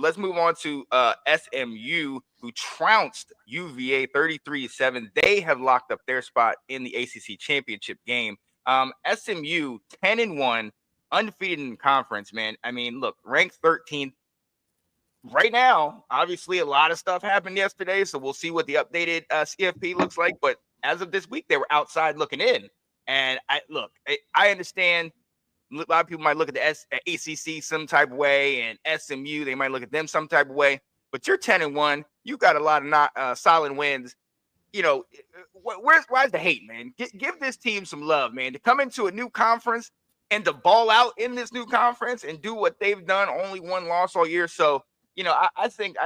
let's move on to SMU, who trounced UVA 33-7. They have locked up their spot in the ACC championship game. SMU 10-1, undefeated in conference, man. I mean, look, ranked 13th. Right now, obviously, a lot of stuff happened yesterday, so we'll see what the updated CFP looks like. But as of this week, they were outside looking in. And I understand a lot of people might look at the ACC some type of way, and SMU, they might look at them some type of way. But you're 10-1. You got a lot of solid wins. You know, where's the hate, man? Give this team some love, man. To come into a new conference and to ball out in this new conference and do what they've done, only one loss all year. So, you know, I think,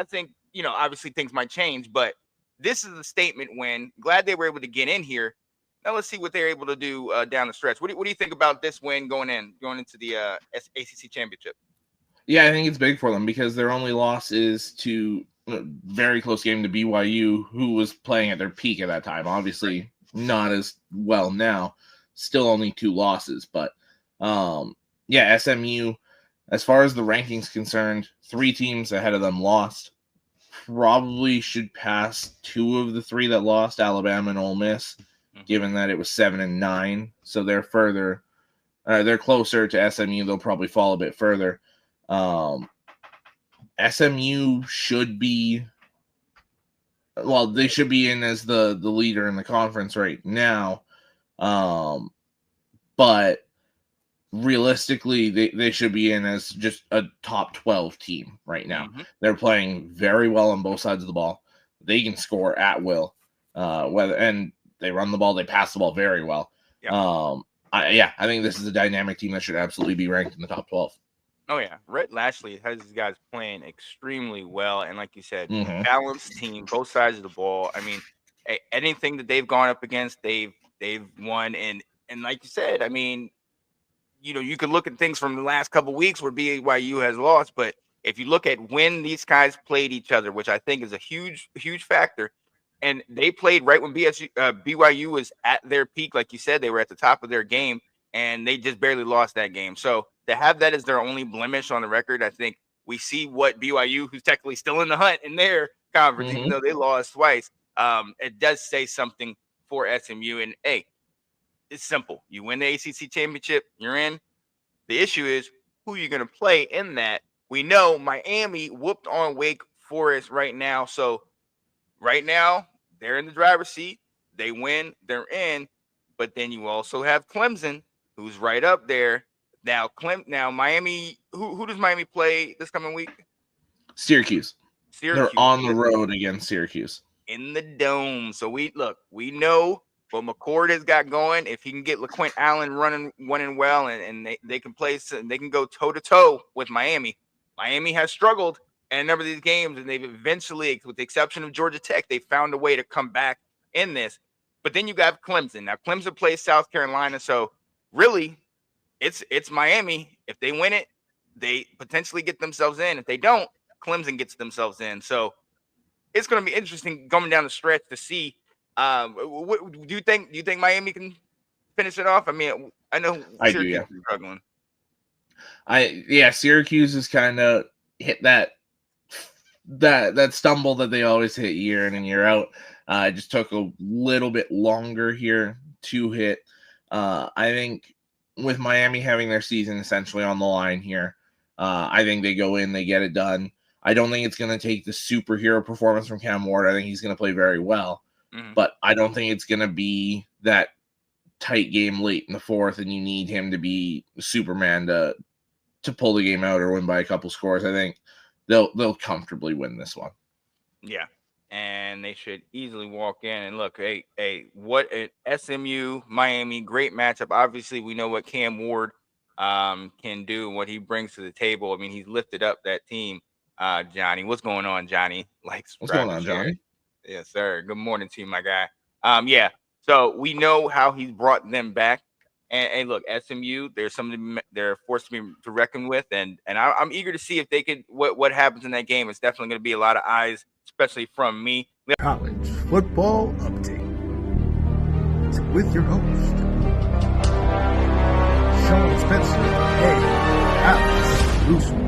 you know, obviously things might change, but this is a statement win. Glad they were able to get in here. Now let's see what they're able to do down the stretch. What do you think about this win going into the ACC championship? Yeah, I think it's big for them because their only loss is to a very close game to BYU, who was playing at their peak at that time. Obviously, not as well now. Still only 2 losses, but yeah, SMU. As far as the rankings concerned, 3 teams ahead of them lost. Probably should pass 2 of the 3 that lost, Alabama and Ole Miss, given that it was 7 and 9. So they're further, they're closer to SMU. They'll probably fall a bit further. SMU should be, well, they should be in as the leader in the conference right now. But realistically, they should be in as just a top 12 team right now. They're playing very well on both sides of the ball. They can score at will, and they run the ball, they pass the ball very well. I think this is a dynamic team that should absolutely be ranked in the top 12. Oh yeah, Rhett Lashley has these guys playing extremely well, and like you said, balanced team, both sides of the ball. I mean, anything that they've gone up against, they've won, and like you said, I mean, you know, you could look at things from the last couple of weeks where BYU has lost, but if you look at when these guys played each other, which I think is a huge factor, and they played right when BYU was at their peak, like you said, they were at the top of their game, and they just barely lost that game. So to have that as their only blemish on the record, I think we see what BYU, who's technically still in the hunt in their conference, even though they lost twice, it does say something for SMU. And hey, it's simple. You win the ACC championship, you're in. The issue is who you're going to play in that. We know Miami whooped on Wake Forest right now. So right now, they're in the driver's seat. They win, they're in. But then you also have Clemson, who's right up there. Now, Miami, who does Miami play this coming week? Syracuse. They're on the road against Syracuse. In the Dome. So we know what McCord has got going. If he can get LaQuint Allen running well, and they can play, and they can go toe-to-toe with Miami. Miami has struggled in a number of these games, and they've eventually, with the exception of Georgia Tech, they found a way to come back in this. But then you got Clemson. Now, Clemson plays South Carolina, so really, it's Miami. If they win it, they potentially get themselves in. If they don't, Clemson gets themselves in. So it's going to be interesting going down the stretch to see. What do you think? Do you think Miami can finish it off? I mean, I know Syracuse is struggling. Syracuse has kind of hit that stumble that they always hit year in and year out. It just took a little bit longer here to hit. I think with Miami having their season essentially on the line here, I think they go in, they get it done. I don't think it's going to take the superhero performance from Cam Ward. I think he's going to play very well. But I don't think it's going to be that tight game late in the fourth, and you need him to be Superman to pull the game out or win by a couple scores. I think they'll comfortably win this one. Yeah, and they should easily walk in. And look, what an SMU Miami great matchup. Obviously, we know what Cam Ward can do, what he brings to the table. I mean, he's lifted up that team. Johnny, what's going on, Johnny? What's going on, Johnny? Yes, sir. Good morning to you, my guy. So we know how he's brought them back. And look, SMU, there's something they're forced to be to reckon with, and I'm eager to see if they could what happens in that game. It's definitely going to be a lot of eyes, especially from me. College football update with your host, Sean Spencer and Alex Rusman.